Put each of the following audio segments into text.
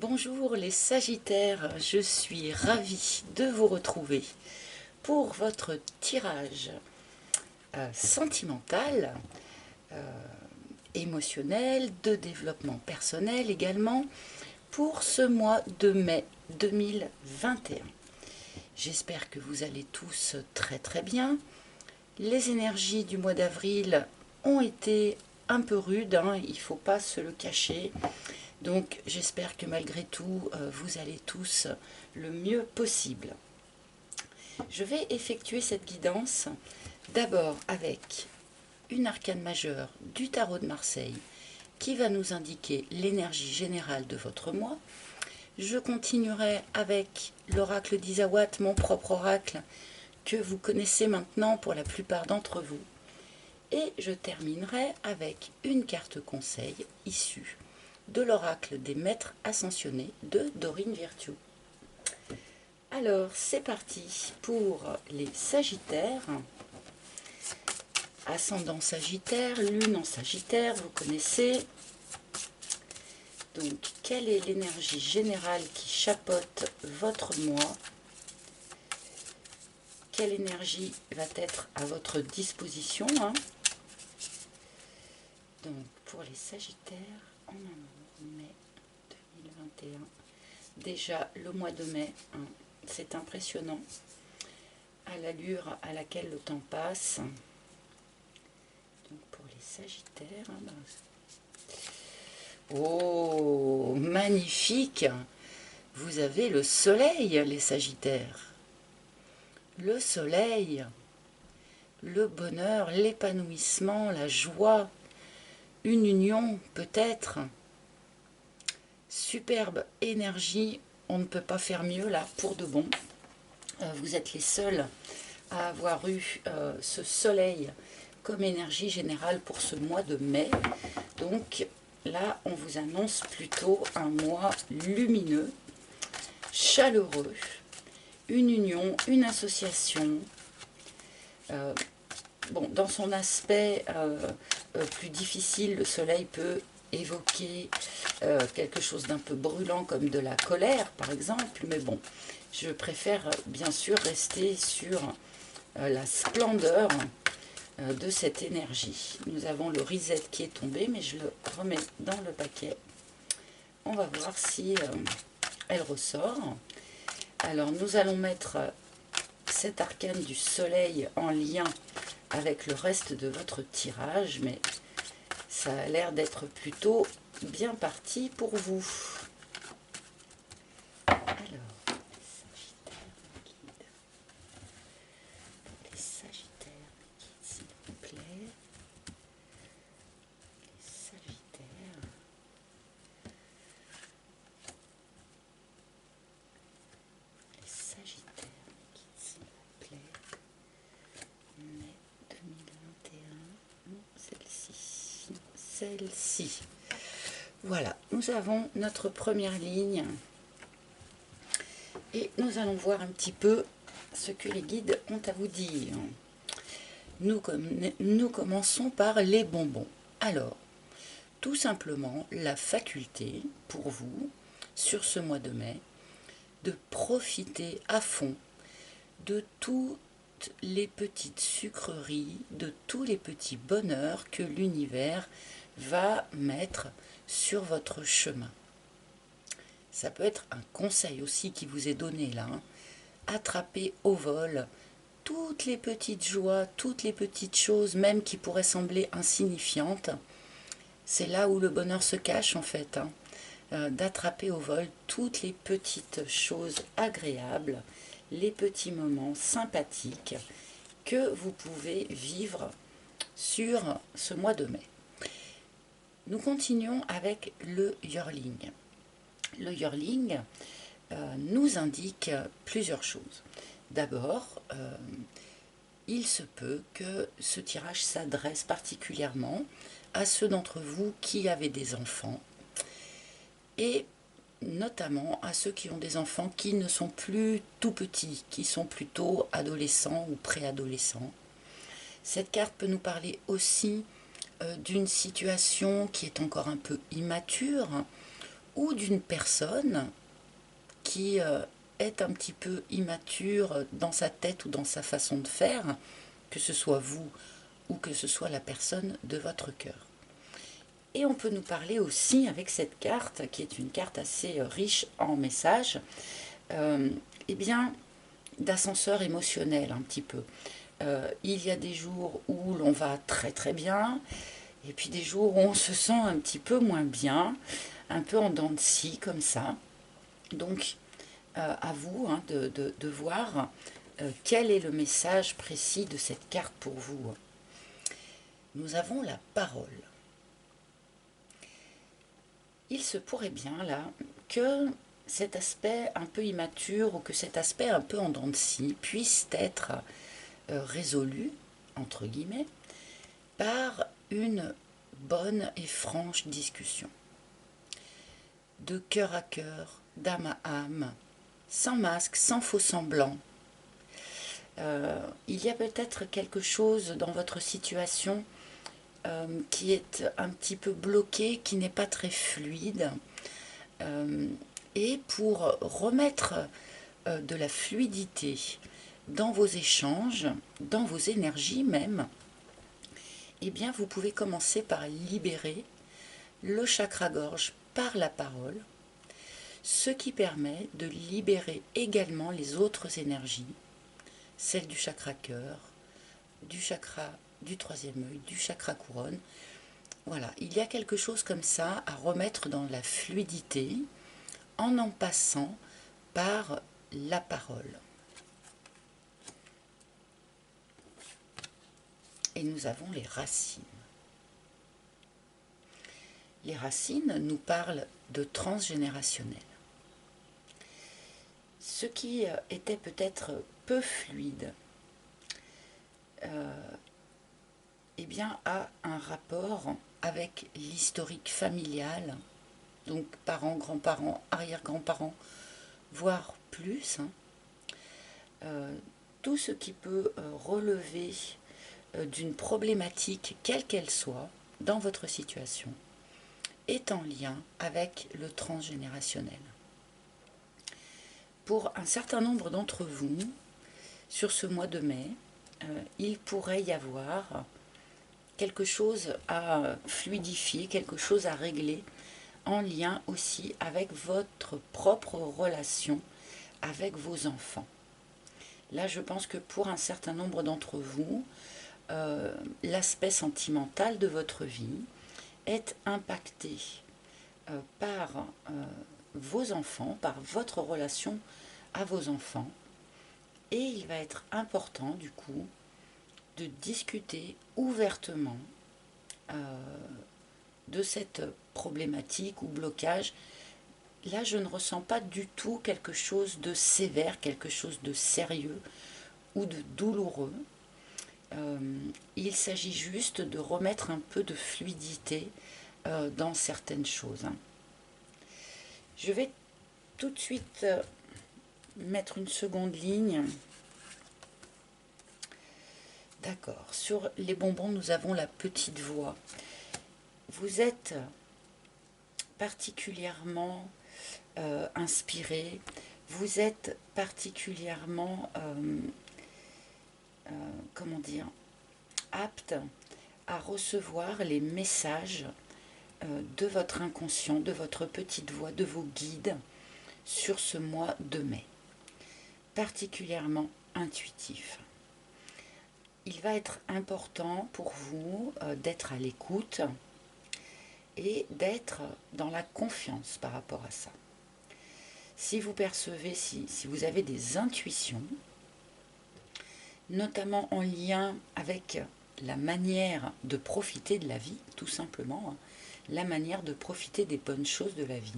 Bonjour les Sagittaires, je suis ravie de vous retrouver pour votre tirage sentimental, émotionnel, de développement personnel également, pour ce mois de mai 2021. J'espère que vous allez tous très très bien. Les énergies du mois d'avril ont été un peu rudes, il ne faut pas se le cacher. Donc j'espère que malgré tout, vous allez tous le mieux possible. Je vais effectuer cette guidance d'abord avec une arcane majeure du tarot de Marseille qui va nous indiquer l'énergie générale de votre mois. Je continuerai avec l'oracle d'Isawat, mon propre oracle, que vous connaissez maintenant pour la plupart d'entre vous. Et je terminerai avec une carte conseil issue de l'oracle des maîtres ascensionnés de Dorine Virtue. Alors, c'est parti pour les Sagittaires. Ascendant Sagittaire, Lune en Sagittaire, vous connaissez. Donc, quelle est l'énergie générale qui chapeaute votre mois? Quelle énergie va être à votre disposition, Donc, pour les Sagittaires, en amour, mai 2021. Déjà, le mois de mai, c'est impressionnant à l'allure à laquelle le temps passe. Donc, pour les Sagittaires, oh, magnifique! Vous avez le soleil, les Sagittaires. Le soleil, le bonheur, l'épanouissement, la joie, une union peut-être. Superbe énergie, on ne peut pas faire mieux là, pour de bon. Vous êtes les seuls à avoir eu ce soleil comme énergie générale pour ce mois de mai. Donc là, on vous annonce plutôt un mois lumineux, chaleureux, une union, une association. Bon, dans son aspect plus difficile, le soleil peut évoquer quelque chose d'un peu brûlant comme de la colère par exemple, mais bon, je préfère bien sûr rester sur la splendeur de cette énergie. Nous avons le reset qui est tombé, mais je le remets dans le paquet. On va voir si elle ressort. Alors nous allons mettre cet arcane du soleil en lien avec le reste de votre tirage, mais ça a l'air d'être plutôt bien parti pour vous. Alors, les Sagittaires guides, s'il vous plaît. Les Sagittaires. Les Sagittaires guides, s'il vous plaît. Mai 2021. Non, celle-ci. Celle-ci. Voilà, nous avons notre première ligne et nous allons voir un petit peu ce que les guides ont à vous dire. Nous commençons par les bonbons. Alors, tout simplement la faculté pour vous, sur ce mois de mai, de profiter à fond de toutes les petites sucreries, de tous les petits bonheurs que l'univers va mettre sur votre chemin. Ça peut être un conseil aussi qui vous est donné là. Attrapez au vol toutes les petites joies, toutes les petites choses, même qui pourraient sembler insignifiantes. C'est là où le bonheur se cache en fait. D'attraper au vol toutes les petites choses agréables, les petits moments sympathiques que vous pouvez vivre sur ce mois de mai. Nous continuons avec le yearling. Le yearling nous indique plusieurs choses. D'abord, il se peut que ce tirage s'adresse particulièrement à ceux d'entre vous qui avez des enfants et notamment à ceux qui ont des enfants qui ne sont plus tout petits, qui sont plutôt adolescents ou préadolescents. Cette carte peut nous parler aussi d'une situation qui est encore un peu immature, ou d'une personne qui est un petit peu immature dans sa tête ou dans sa façon de faire, que ce soit vous ou que ce soit la personne de votre cœur. Et on peut nous parler aussi avec cette carte, qui est une carte assez riche en messages, eh bien, d'ascenseur émotionnel un petit peu. Il y a des jours où l'on va très très bien, et puis des jours où on se sent un petit peu moins bien, un peu en dents de scie comme ça. Donc, à vous hein, de voir quel est le message précis de cette carte pour vous. Nous avons la parole. Il se pourrait bien là que cet aspect un peu immature ou que cet aspect un peu en dents de scie puisse être résolu, entre guillemets, par une bonne et franche discussion. De cœur à cœur, d'âme à âme, sans masque, sans faux semblant. Il y a peut-être quelque chose dans votre situation qui est un petit peu bloqué, qui n'est pas très fluide. Et pour remettre de la fluidité dans vos échanges, dans vos énergies même, eh bien vous pouvez commencer par libérer le chakra-gorge par la parole, ce qui permet de libérer également les autres énergies, celles du chakra-cœur, du chakra du troisième œil, du chakra couronne. Voilà, il y a quelque chose comme ça à remettre dans la fluidité en passant par la parole. Et nous avons les racines. Les racines nous parlent de transgénérationnel. Ce qui était peut-être peu fluide, eh bien, a un rapport avec l'historique familial, donc parents, grands-parents, arrière-grands-parents, voire plus. Tout ce qui peut relever d'une problématique, quelle qu'elle soit, dans votre situation, est en lien avec le transgénérationnel. Pour un certain nombre d'entre vous, sur ce mois de mai, il pourrait y avoir quelque chose à fluidifier, quelque chose à régler, en lien aussi avec votre propre relation avec vos enfants. Là, je pense que pour un certain nombre d'entre vous, l'aspect sentimental de votre vie est impacté par vos enfants, par votre relation à vos enfants. Et il va être important, du coup, de discuter ouvertement de cette problématique ou blocage. Là, je ne ressens pas du tout quelque chose de sévère, quelque chose de sérieux ou de douloureux. Il s'agit juste de remettre un peu de fluidité dans certaines choses. Je vais tout de suite mettre une seconde ligne. D'accord. Sur les bonbons, nous avons la petite voix. Vous êtes particulièrement inspiré. Vous êtes particulièrement, comment dire, apte à recevoir les messages de votre inconscient, de votre petite voix, de vos guides sur ce mois de mai. Particulièrement intuitif. Il va être important pour vous d'être à l'écoute et d'être dans la confiance par rapport à ça. Si vous percevez, si vous avez des intuitions, notamment en lien avec la manière de profiter de la vie, tout simplement, la manière de profiter des bonnes choses de la vie,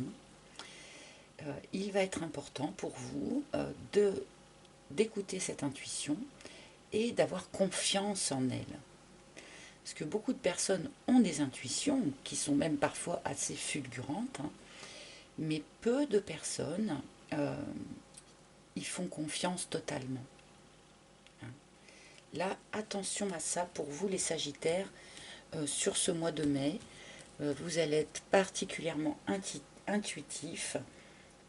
il va être important pour vous d'écouter cette intuition et d'avoir confiance en elle. Parce que beaucoup de personnes ont des intuitions qui sont même parfois assez fulgurantes, mais peu de personnes y font confiance totalement. Là, attention à ça pour vous les Sagittaires sur ce mois de mai. Vous allez être particulièrement intuitif.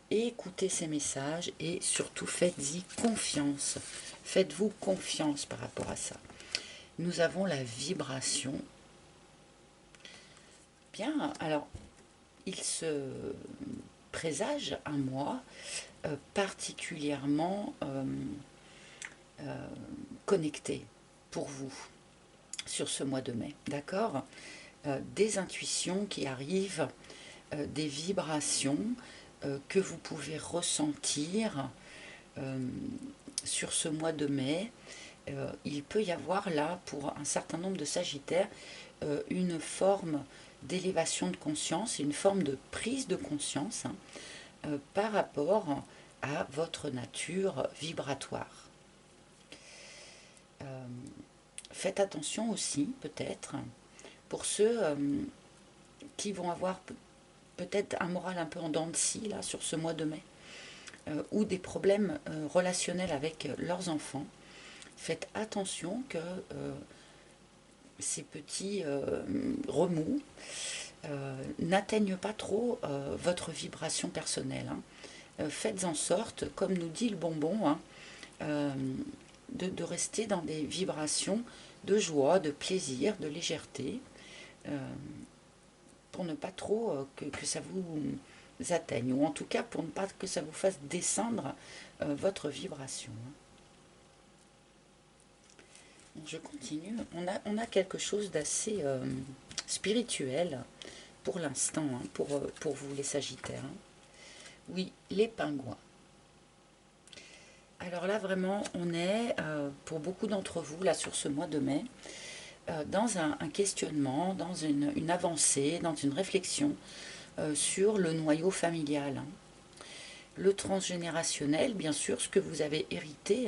Écoutez ces messages et surtout faites-y confiance. Faites-vous confiance par rapport à ça. Nous avons la vibration. Bien, alors, il se présage un mois particulièrement connecté pour vous sur ce mois de mai, d'accord? Des intuitions qui arrivent, des vibrations que vous pouvez ressentir sur ce mois de mai. Il peut y avoir là, pour un certain nombre de Sagittaires, une forme d'élévation de conscience, une forme de prise de conscience par rapport à votre nature vibratoire. Faites attention aussi, peut-être, pour ceux qui vont avoir peut-être un moral un peu en dents de scie, là, sur ce mois de mai, ou des problèmes relationnels avec leurs enfants. Faites attention que ces petits remous n'atteignent pas trop votre vibration personnelle. Faites en sorte, comme nous dit le bonbon, de rester dans des vibrations de joie, de plaisir, de légèreté, pour ne pas trop que ça vous atteigne, ou en tout cas pour ne pas que ça vous fasse descendre votre vibration. Je continue. On a quelque chose d'assez spirituel pour l'instant, pour vous les Sagittaires. Oui, les pingouins. Alors là, vraiment, on est, pour beaucoup d'entre vous, là, sur ce mois de mai, dans un questionnement, dans une avancée, dans une réflexion sur le noyau familial. Le transgénérationnel, bien sûr, ce que vous avez hérité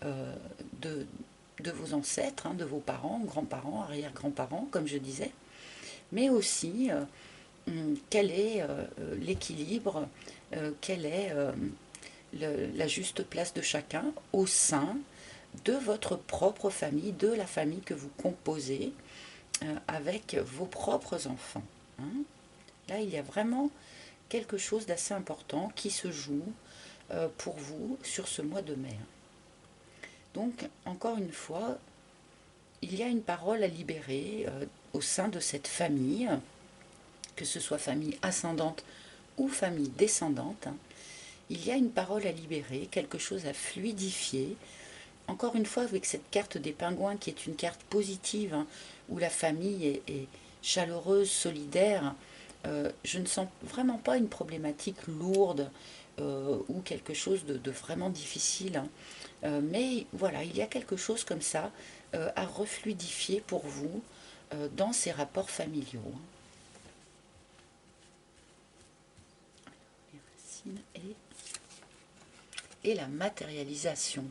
de vos ancêtres, de vos parents, grands-parents, arrière-grands-parents, comme je disais, mais aussi quel est l'équilibre, quelle est la juste place de chacun au sein de votre propre famille, de la famille que vous composez avec vos propres enfants. Là, il y a vraiment quelque chose d'assez important qui se joue pour vous sur ce mois de mai. Donc, encore une fois, il y a une parole à libérer au sein de cette famille, que ce soit famille ascendante ou famille descendante. Il y a une parole à libérer, quelque chose à fluidifier. Encore une fois, avec cette carte des pingouins qui est une carte positive, où la famille est chaleureuse, solidaire, je ne sens vraiment pas une problématique lourde ou quelque chose de vraiment difficile. Mais voilà, il y a quelque chose comme ça à refluidifier pour vous dans ces rapports familiaux. Les racines et la matérialisation.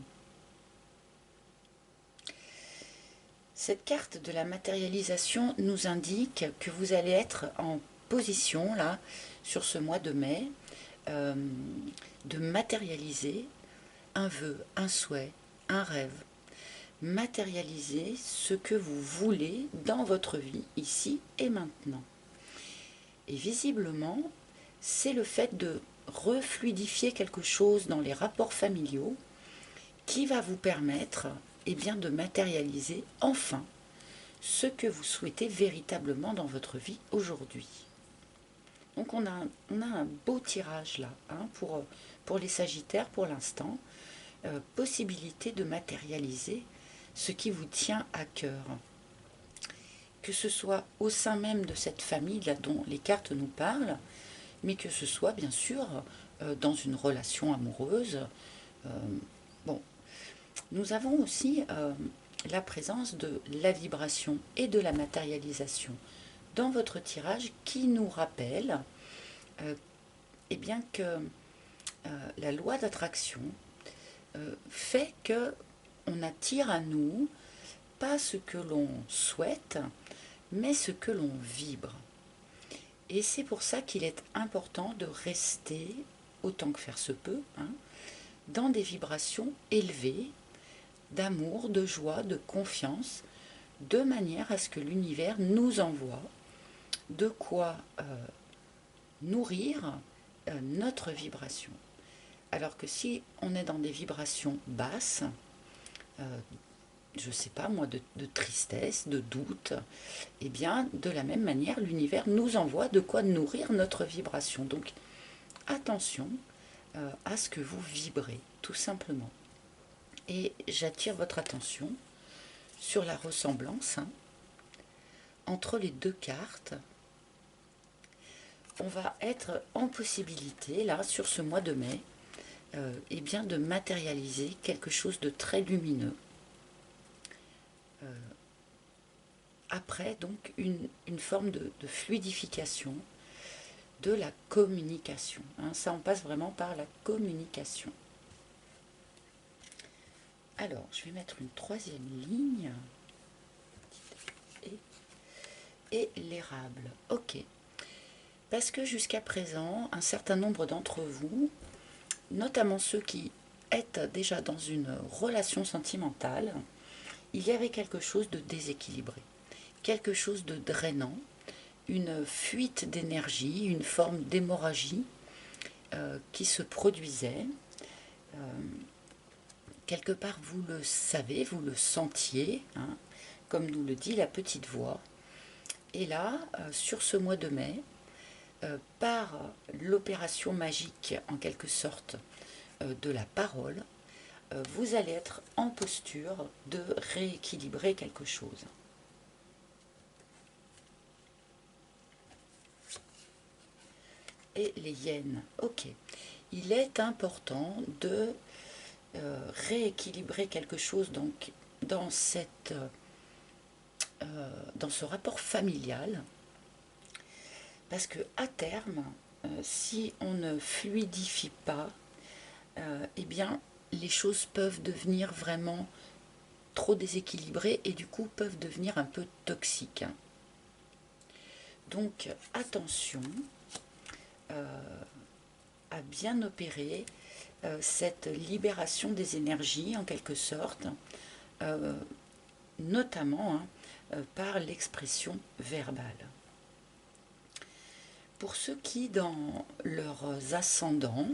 Cette carte de la matérialisation nous indique que vous allez être en position, là, sur ce mois de mai, de matérialiser un vœu, un souhait, un rêve. Matérialiser ce que vous voulez dans votre vie, ici et maintenant. Et visiblement, c'est le fait de refluidifier quelque chose dans les rapports familiaux qui va vous permettre de matérialiser enfin ce que vous souhaitez véritablement dans votre vie aujourd'hui. Donc on a un beau tirage là pour les Sagittaires pour l'instant. Possibilité de matérialiser ce qui vous tient à cœur. Que ce soit au sein même de cette famille là dont les cartes nous parlent, mais que ce soit bien sûr dans une relation amoureuse. Nous avons aussi la présence de la vibration et de la matérialisation dans votre tirage qui nous rappelle que la loi d'attraction fait que on attire à nous pas ce que l'on souhaite, mais ce que l'on vibre. Et c'est pour ça qu'il est important de rester, autant que faire se peut, dans des vibrations élevées, d'amour, de joie, de confiance, de manière à ce que l'univers nous envoie de quoi nourrir notre vibration. Alors que si on est dans des vibrations basses, je ne sais pas moi, de tristesse, de doute, et bien de la même manière, l'univers nous envoie de quoi nourrir notre vibration. Donc attention à ce que vous vibrez, tout simplement. Et j'attire votre attention sur la ressemblance entre les deux cartes. On va être en possibilité, là, sur ce mois de mai, eh bien, de matérialiser quelque chose de très lumineux. Après, donc, une forme de fluidification de la communication. Ça, on passe vraiment par la communication. Alors, je vais mettre une troisième ligne. Et l'érable. Ok. Parce que jusqu'à présent, un certain nombre d'entre vous, notamment ceux qui êtes déjà dans une relation sentimentale, il y avait quelque chose de déséquilibré, quelque chose de drainant, une fuite d'énergie, une forme d'hémorragie qui se produisait. Quelque part, vous le savez, vous le sentiez, comme nous le dit la petite voix. Et là, sur ce mois de mai, par l'opération magique, en quelque sorte, de la parole, vous allez être en posture de rééquilibrer quelque chose. Et les hyènes, ok. Il est important de rééquilibrer quelque chose donc, dans ce rapport familial, parce que à terme, si on ne fluidifie pas, eh bien, les choses peuvent devenir vraiment trop déséquilibrées et du coup peuvent devenir un peu toxiques. Donc attention à bien opérer cette libération des énergies en quelque sorte, notamment par l'expression verbale. Pour ceux qui, dans leurs ascendants,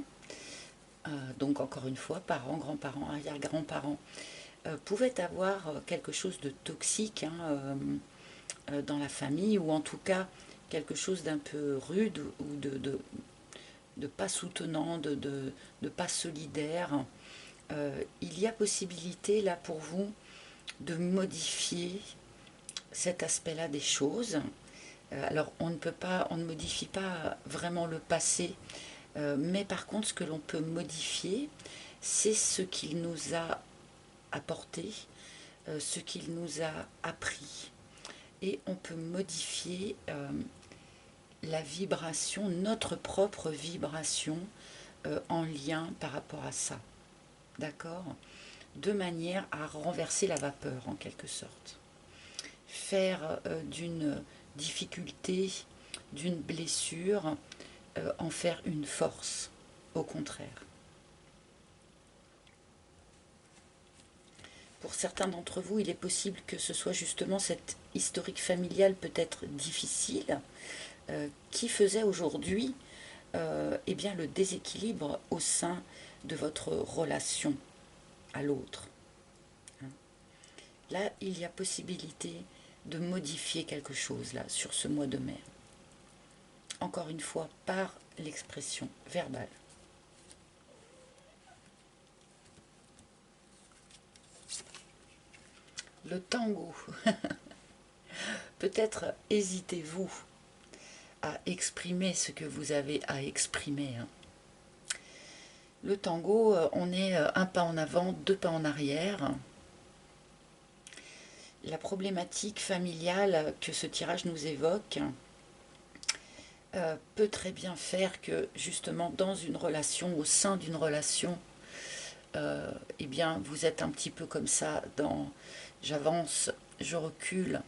donc encore une fois, parents, grands-parents, arrière-grands-parents, pouvaient avoir quelque chose de toxique dans la famille, ou en tout cas quelque chose d'un peu rude, ou de pas soutenant, de pas solidaire, il y a possibilité là pour vous de modifier cet aspect-là des choses. Alors on ne modifie pas vraiment le passé, mais par contre ce que l'on peut modifier, c'est ce qu'il nous a apporté, ce qu'il nous a appris. Et on peut modifier la vibration, notre propre vibration en lien par rapport à ça. D'accord ? De manière à renverser la vapeur en quelque sorte. Faire d'une difficulté, d'une blessure, en faire une force, au contraire. Pour certains d'entre vous, il est possible que ce soit justement cette historique familiale peut-être difficile qui faisait aujourd'hui eh bien, le déséquilibre au sein de votre relation à l'autre. Là, il y a possibilité de modifier quelque chose là sur ce mois de mai. Encore une fois, par l'expression verbale. Le tango. Peut-être hésitez-vous à exprimer ce que vous avez à exprimer. Le tango, on est un pas en avant, deux pas en arrière. La problématique familiale que ce tirage nous évoque peut très bien faire que justement dans une relation, au sein d'une relation, eh bien vous êtes un petit peu comme ça dans j'avance, je recule.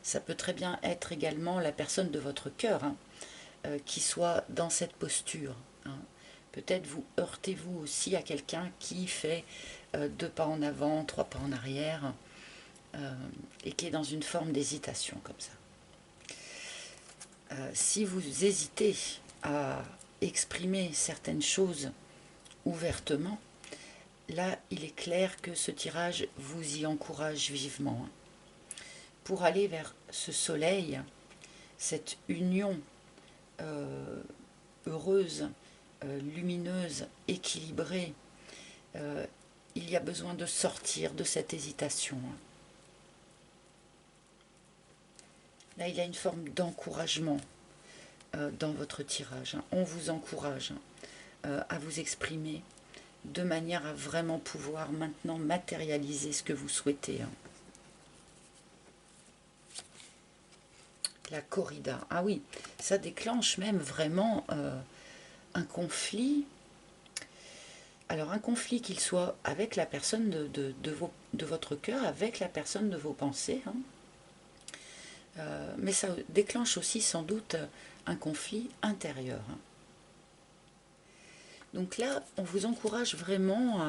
Ça peut très bien être également la personne de votre cœur qui soit dans cette posture. Peut-être vous heurtez-vous aussi à quelqu'un qui fait deux pas en avant, trois pas en arrière, et qui est dans une forme d'hésitation comme ça. Si vous hésitez à exprimer certaines choses ouvertement, là, il est clair que ce tirage vous y encourage vivement. Pour aller vers ce soleil, cette union heureuse, lumineuse, équilibrée, il y a besoin de sortir de cette hésitation. Là, il y a une forme d'encouragement dans votre tirage. On vous encourage à vous exprimer de manière à vraiment pouvoir maintenant matérialiser ce que vous souhaitez. La corrida. Ah oui, ça déclenche même vraiment un conflit. Alors un conflit qu'il soit avec la personne de votre cœur, avec la personne de vos pensées. Mais ça déclenche aussi sans doute un conflit intérieur. Donc là, on vous encourage vraiment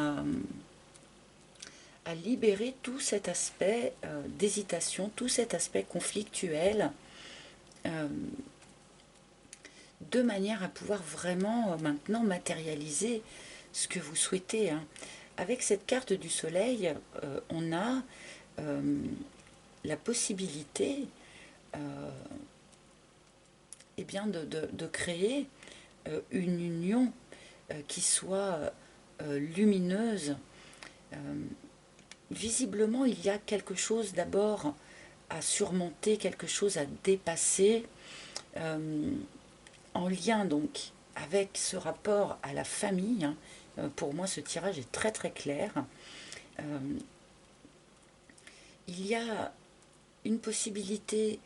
à libérer tout cet aspect d'hésitation, tout cet aspect conflictuel, de manière à pouvoir vraiment maintenant matérialiser ce que vous souhaitez. Avec cette carte du soleil, on a la possibilité eh bien de créer une union qui soit lumineuse. Visiblement, il y a quelque chose d'abord à surmonter, quelque chose à dépasser, en lien donc avec ce rapport à la famille. Pour moi, ce tirage est très très clair. Il y a une possibilité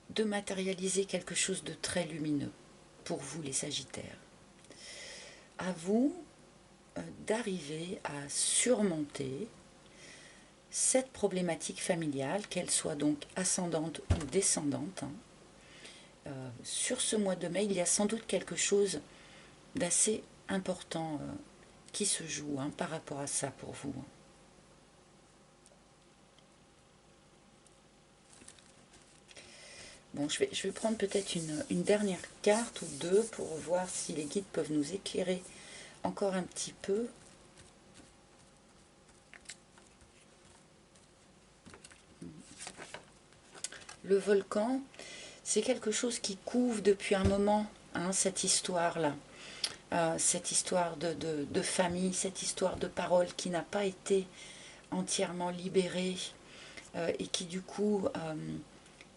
de matérialiser quelque chose de très lumineux pour vous les Sagittaires. À vous d'arriver à surmonter cette problématique familiale, qu'elle soit donc ascendante ou descendante. Sur ce mois de mai, il y a sans doute quelque chose d'assez important qui se joue par rapport à ça pour vous. Bon, je vais prendre peut-être une dernière carte ou deux pour voir si les guides peuvent nous éclairer encore un petit peu. Le volcan, c'est quelque chose qui couve depuis un moment, cette histoire-là. Cette histoire de famille, cette histoire de parole qui n'a pas été entièrement libérée et qui du coup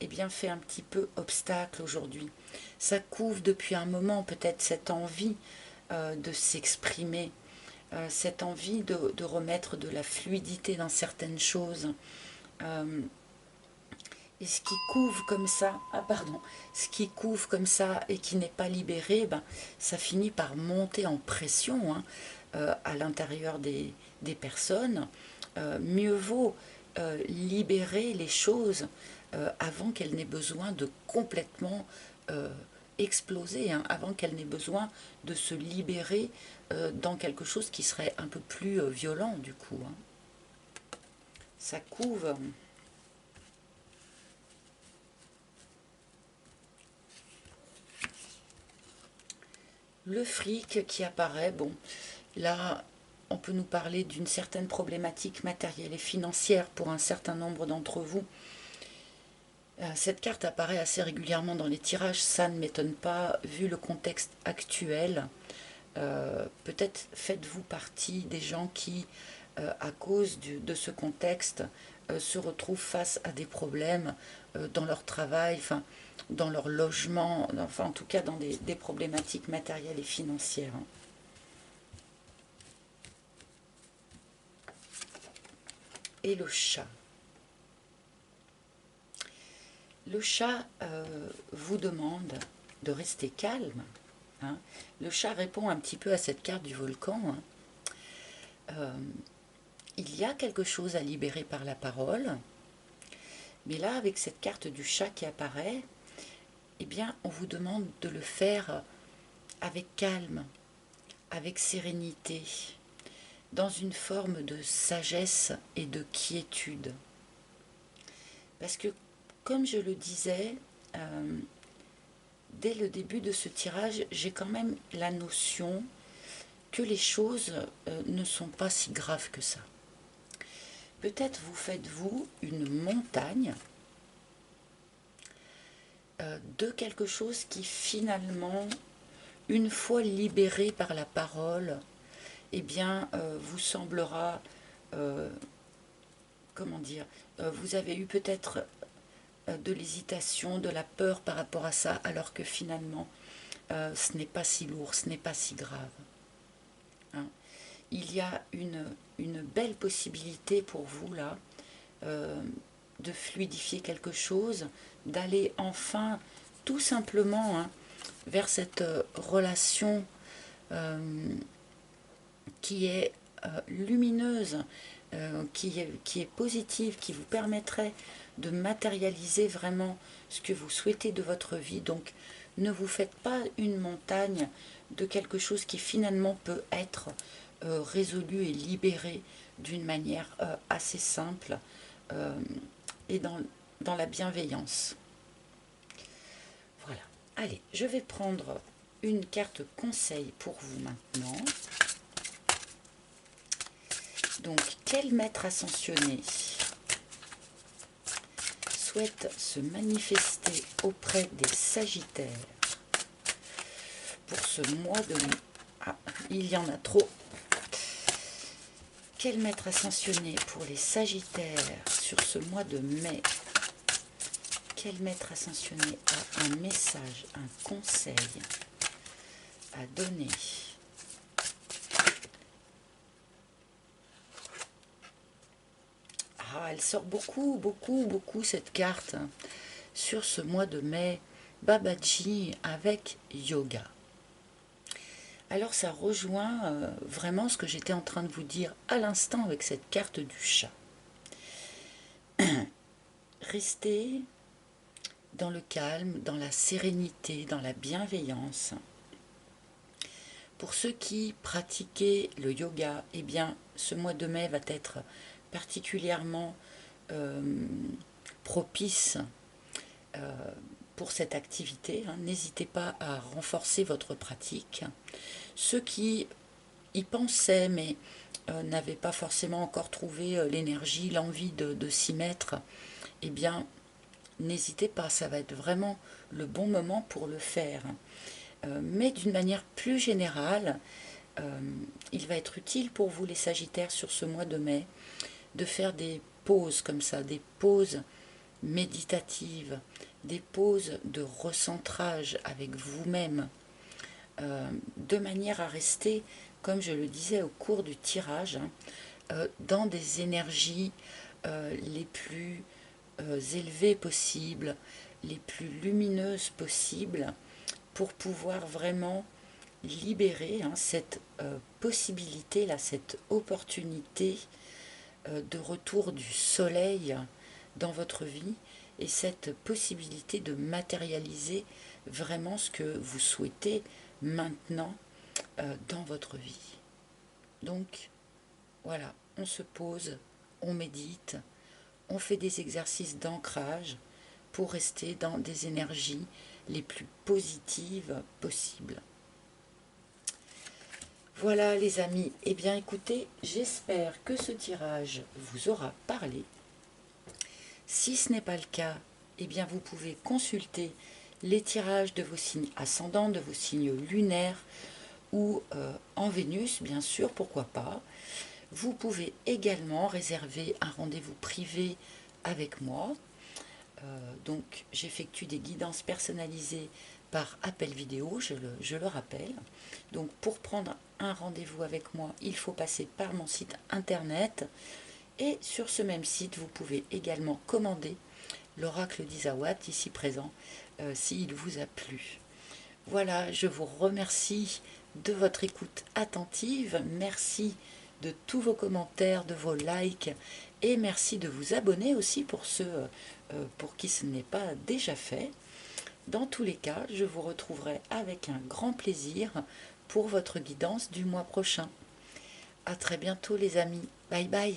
eh bien, fait un petit peu obstacle aujourd'hui. Ça couve depuis un moment peut-être cette envie de s'exprimer, cette envie de remettre de la fluidité dans certaines choses. Et ce qui couve comme ça, ce qui couve comme ça et qui n'est pas libéré, ça finit par monter en pression à l'intérieur des personnes. Mieux vaut libérer les choses avant qu'elles n'aient besoin de complètement exploser, avant qu'elles n'aient besoin de se libérer dans quelque chose qui serait un peu plus violent du coup. Ça couve. Le fric qui apparaît, bon, là, on peut nous parler d'une certaine problématique matérielle et financière pour un certain nombre d'entre vous. Cette carte apparaît assez régulièrement dans les tirages, ça ne m'étonne pas, vu le contexte actuel. Peut-être faites-vous partie des gens qui, à cause de ce contexte, se retrouvent face à des problèmes dans leur travail, dans leur logement, en tout cas dans des problématiques matérielles et financières. Et le chat. Le chat vous demande de rester calme. Le chat répond un petit peu à cette carte du volcan. Il y a quelque chose à libérer par la parole. Mais là, avec cette carte du chat qui apparaît, eh bien, on vous demande de le faire avec calme, avec sérénité, dans une forme de sagesse et de quiétude. Parce que, comme je le disais, dès le début de ce tirage, j'ai quand même la notion que les choses ne sont pas si graves que ça. Peut-être vous faites-vous une montagne de quelque chose qui finalement, une fois libéré par la parole, eh bien, vous semblera, comment dire, vous avez eu peut-être de l'hésitation, de la peur par rapport à ça, alors que finalement, ce n'est pas si lourd, ce n'est pas si grave. Hein. Il y a une belle possibilité pour vous, là, de fluidifier quelque chose, d'aller enfin, tout simplement, hein, vers cette relation qui est lumineuse, qui est positive, qui vous permettrait de matérialiser vraiment ce que vous souhaitez de votre vie. Donc, ne vous faites pas une montagne de quelque chose qui finalement peut être résolu et libéré d'une manière assez simple et dans la bienveillance. Voilà. Allez, je vais prendre une carte conseil pour vous maintenant. Donc, quel maître ascensionné souhaite se manifester auprès des Sagittaires pour ce mois de mai? Ah, il y en a trop. Quel maître ascensionné pour les Sagittaires sur ce mois de mai? Quel maître ascensionné a un message, un conseil à donner? Ah, elle sort beaucoup, beaucoup, beaucoup cette carte sur ce mois de mai. Babaji avec yoga. Alors ça rejoint vraiment ce que j'étais en train de vous dire à l'instant avec cette carte du chat. Restez dans le calme, dans la sérénité, dans la bienveillance. Pour ceux qui pratiquaient le yoga, eh bien, ce mois de mai va être particulièrement propice pour cette activité. Hein. N'hésitez pas à renforcer votre pratique. Ceux qui y pensaient, mais n'avaient pas forcément encore trouvé l'énergie, l'envie de s'y mettre, eh bien, n'hésitez pas, ça va être vraiment le bon moment pour le faire. Mais d'une manière plus générale, il va être utile pour vous les Sagittaires sur ce mois de mai de faire des pauses comme ça, des pauses méditatives, des pauses de recentrage avec vous-même, de manière à rester, comme je le disais au cours du tirage, dans des énergies les plus élevées possibles, les plus lumineuses possibles, pour pouvoir vraiment libérer cette possibilité-là, cette opportunité de retour du soleil dans votre vie et cette possibilité de matérialiser vraiment ce que vous souhaitez maintenant dans votre vie. Donc voilà, on se pose, on médite, on fait des exercices d'ancrage pour rester dans des énergies les plus positives possibles. Voilà les amis, eh bien écoutez, j'espère que ce tirage vous aura parlé. Si ce n'est pas le cas, eh bien vous pouvez consulter les tirages de vos signes ascendants, de vos signes lunaires ou en Vénus, bien sûr, pourquoi pas. Vous pouvez également réserver un rendez-vous privé avec moi. Donc j'effectue des guidances personnalisées par appel vidéo, je le rappelle. Donc pour prendre un rendez-vous avec moi, il faut passer par mon site internet. Et sur ce même site, vous pouvez également commander l'oracle d'Isawat, ici présent, s'il vous a plu. Voilà, je vous remercie de votre écoute attentive. Merci de tous vos commentaires, de vos likes. Et merci de vous abonner aussi pour ceux pour qui ce n'est pas déjà fait. Dans tous les cas, je vous retrouverai avec un grand plaisir pour votre guidance du mois prochain. À très bientôt les amis. Bye bye.